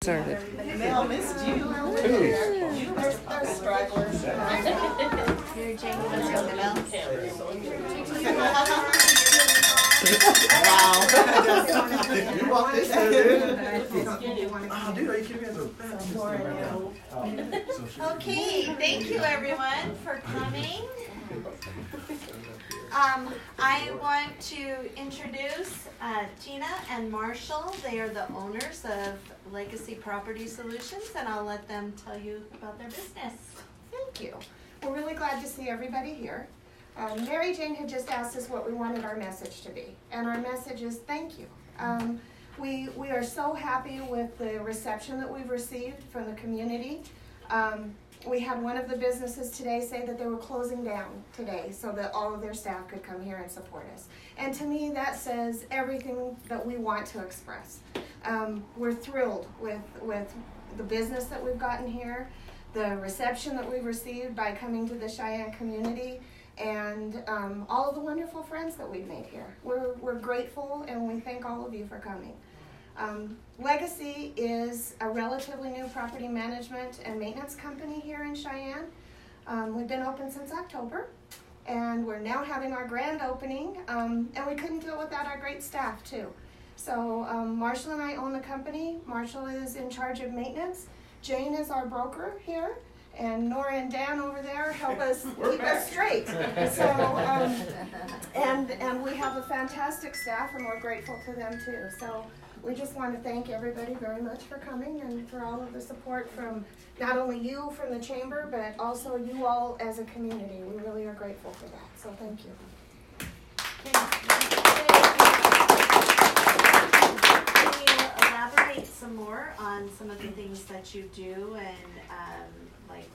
Started. Mel missed you. There's stragglers. Here, Jane, you want to ring the bell? Wow. You want this, dude? Oh, dude, are you kidding me? Okay, thank you everyone for coming. I want to introduce Tina and Marshall. They are the owners of Legacy Property Solutions, and I'll let them tell you about their business. Thank you. We're really glad to see everybody here. Mary Jane had just asked us what we wanted our message to be, and our message is thank you. We are so happy with the reception that we've received from the community. We had one of the businesses today say that they were closing down today so that all of their staff could come here and support us. And to me, that says everything that we want to express. We're thrilled with the business that we've gotten here, the reception that we've received by coming to the Cheyenne community, and all of the wonderful friends that we've made here. We're grateful, and we thank all of you for coming. Legacy is a relatively new property management and maintenance company here in Cheyenne. We've been open since October, and we're now having our grand opening, and we couldn't do it without our great staff too. So Marshall and I own the company. Marshall is in charge of maintenance. Jane is our broker here, and Nora and Dan over there help us keep us straight. So, and we have a fantastic staff, and we're grateful to them too. So we just want to thank everybody very much for coming and for all of the support from not only you from the chamber, but also you all as a community. We really are grateful for that. So thank you. Can you elaborate some more on some of the things that you do and like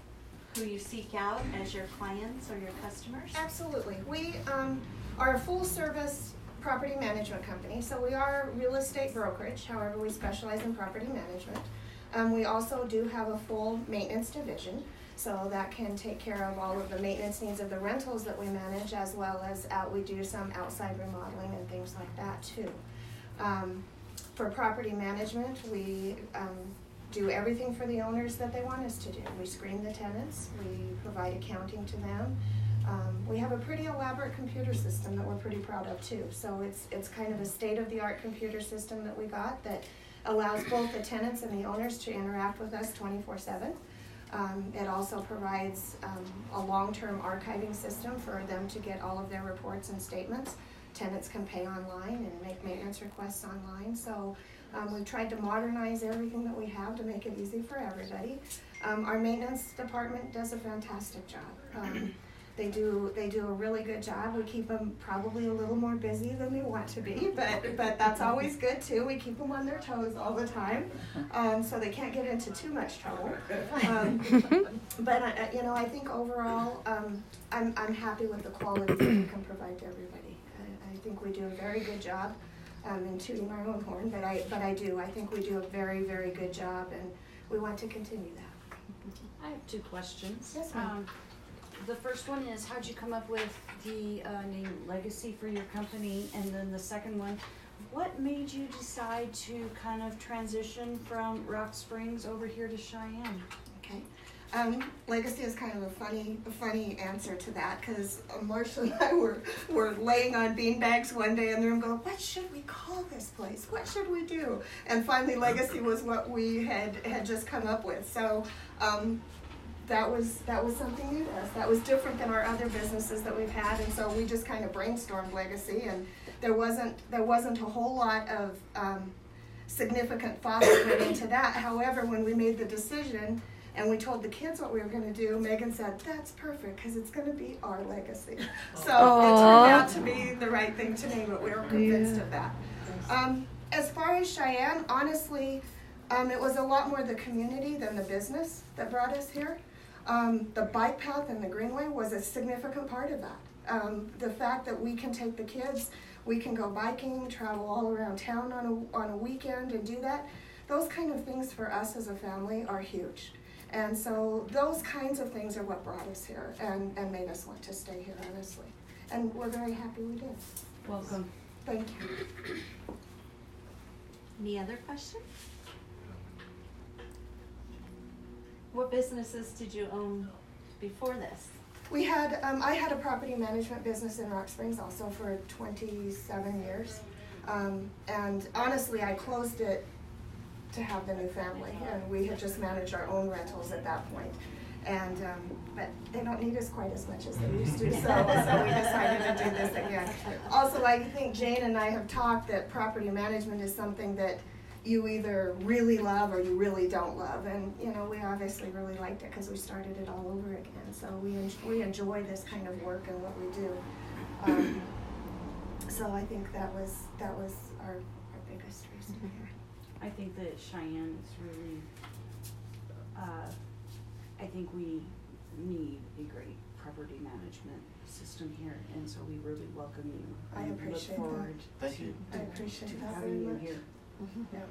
who you seek out as your clients or your customers? Absolutely. We are a full service property management company, so we are real estate brokerage. However, we specialize in property management. We also do have a full maintenance division, so that can take care of all of the maintenance needs of the rentals that we manage, as well as we do some outside remodeling and things like that too. For property management, we do everything for the owners that they want us to do. We screen the tenants, we provide accounting to them. We have a pretty elaborate computer system that we're pretty proud of too. So it's kind of a state-of-the-art computer system that we got that allows both the tenants and the owners to interact with us 24/7. It also provides a long-term archiving system for them to get all of their reports and statements. Tenants can pay online and make maintenance requests online. So we've tried to modernize everything that we have to make it easy for everybody. Our maintenance department does a fantastic job. They do a really good job. We keep them probably a little more busy than they want to be, but that's always good too. We keep them on their toes all the time, so they can't get into too much trouble. But I think overall, I'm happy with the quality that we can provide to everybody. I think we do a very good job. In tooting our own horn, but I think we do a very, very good job, and we want to continue that. I have two questions. Yes, ma'am. The first one is, how'd you come up with the name Legacy for your company? And then the second one, what made you decide to kind of transition from Rock Springs over here to Cheyenne? Okay. Legacy is kind of a funny answer to that, because Marshall and I were laying on beanbags one day in the room going, what should we call this place? What should we do? And finally Legacy was what we had just come up with. So that was something new to us. That was different than our other businesses that we've had, and so we just kind of brainstormed Legacy, and there wasn't a whole lot of significant thought that went into that. However, when we made the decision and we told the kids what we were going to do, Megan said, that's perfect, because it's going to be our legacy. So it turned out to be the right thing to name it. We were convinced of that. As far as Cheyenne, honestly, it was a lot more the community than the business that brought us here. The bike path and the greenway was a significant part of that. The fact that we can take the kids, we can go biking, travel all around town on a weekend and do that, those kind of things for us as a family are huge. And so those kinds of things are what brought us here and made us want to stay here, honestly. And we're very happy we did. Welcome. Thank you. Any other questions? What businesses did you own before this? We had, I had a property management business in Rock Springs also for 27 years. And honestly, I closed it to have the new family, and we had just managed our own rentals at that point. And, but they don't need us quite as much as they used to, so we decided to do this again. Also, I think Jane and I have talked that property management is something that you either really love or you really don't love. And, you know, we obviously really liked it because we started it all over again. So we enjoy this kind of work and what we do. So I think that was our biggest reason here. I think that Cheyenne is really, I think we need a great property management system here, and so we really welcome you. I appreciate look forward that. Thank you. I appreciate that very having you much. here. Yeah.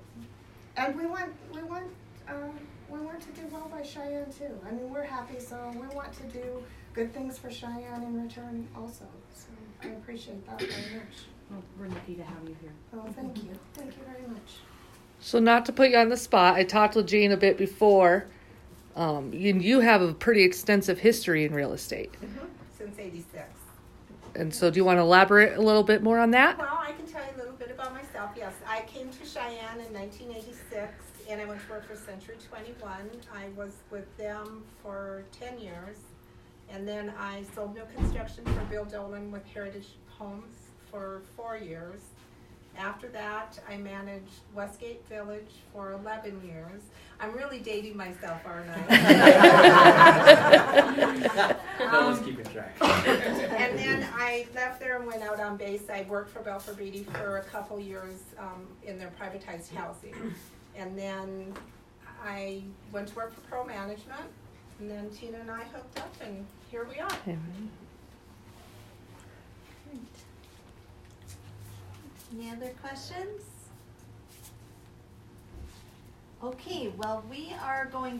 And we want to do well by Cheyenne too. I mean, we're happy, so we want to do good things for Cheyenne in return also. So I appreciate that very much. Well, we're lucky to have you here. Oh, thank you. Thank you very much. So not to put you on the spot, I talked with Jean a bit before. You have a pretty extensive history in real estate. Since '86. And so do you want to elaborate a little bit more on that? Well, I can tell you a little bit about myself. Yes, I came to Cheyenne in 1986, and I went to work for Century 21. I was with them for 10 years, and then I sold new construction for Bill Dolan with Heritage Homes for 4 years. After that, I managed Westgate Village for 11 years. I'm really dating myself, aren't I? No one's keeping track. And then I left there and went out on base. I worked for Belfer Beatty for a couple years in their privatized housing. And then I went to work for Pro Management. And then Tina and I hooked up, and here we are. Any other questions? Okay, well, we are going